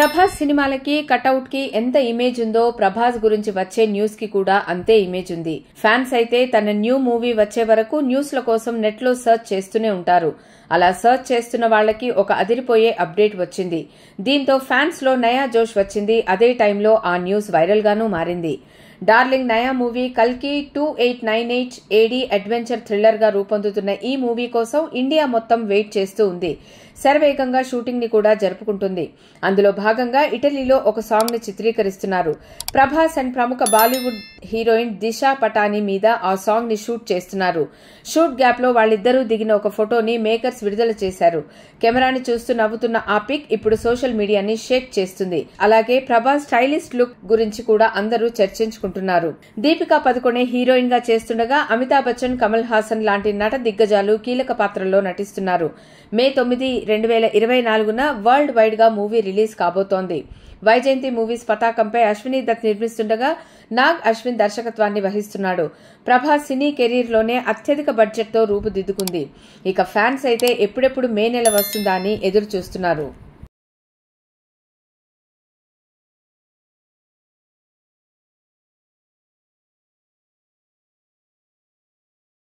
ప్రభాస్ సినిమాలకి కటౌట్ కి ఎంత ఇమేజ్ ఉందో ప్రభాస్ గురించి వచ్చే న్యూస్ కి కూడా అంతే ఇమేజ్ ఉంది. ఫ్యాన్స్ అయితే తన న్యూ మూవీ వచ్చే వరకు న్యూస్ల కోసం నెట్ లో సర్చ్ చేస్తూనే ఉంటారు. అలా సర్చ్ చేస్తున్న వాళ్లకి ఒక అదిరిపోయే అప్డేట్ వచ్చింది. దీంతో ఫ్యాన్స్ లో నయా జోష్ వచ్చింది. అదే టైంలో ఆ న్యూస్ వైరల్ గానూ మారింది. డార్లింగ్ నయా మూవీ కల్కి 2898 ఏడీ అడ్వెంచర్ థ్రిల్లర్ గా రూపొందుతున్న ఈ మూవీ కోసం ఇండియా మొత్తం వెయిట్ చేస్తూ ఉంది. శరవేగంగా షూటింగ్ ని కూడా జరుపుకుంటుంది. అందులో భాగంగా ఇటలీలో ఒక సాంగ్ ని చిత్రీకరిస్తున్నారు. ప్రభాస్ అండ్ ప్రముఖ బాలీవుడ్ హీరోయిన్ దిశా పటానీ మీద ఆ సాంగ్ ని షూట్ చేస్తున్నారు. షూట్ గ్యాప్ లో వాళ్ళిద్దరూ దిగిన ఒక ఫోటోని మేకర్స్ విడుదల చేశారు. కెమెరాని చూస్తూ నవ్వుతున్న ఆ పిక్ ఇప్పుడు సోషల్ మీడియాని షేక్ చేస్తుంది. అలాగే ప్రభాస్ స్టైలిష్ లుక్ గురించి కూడా అందరూ చర్చించుకుంటున్నారు. దీపికా పదుకొనే హీరోయిన్ గా చేస్తుండగా అమితాబ్ బచ్చన్, కమల్ హాసన్ లాంటి నట దిగ్గజాలు కీలక పాత్రల్లో నటిస్తున్నారు. మే 9, 2024న వరల్డ్ వైడ్ గా మూవీ రిలీజ్ కాబోతోంది. వైజయంతి మూవీస్ పతాకంపై అశ్విని దత్ నిర్మిస్తుండగా నాగ్ అశ్విన్ దర్శకత్వాన్ని వహిస్తున్నాడు. ప్రభాస్ సినీ కెరీర్ లోనే అత్యధిక బడ్జెట్ తో రూపుదిద్దుకుంది. ఇక ఫ్యాన్స్ అయితే ఎప్పుడెప్పుడు మే నెల వస్తుందా అని ఎదురు చూస్తున్నారు.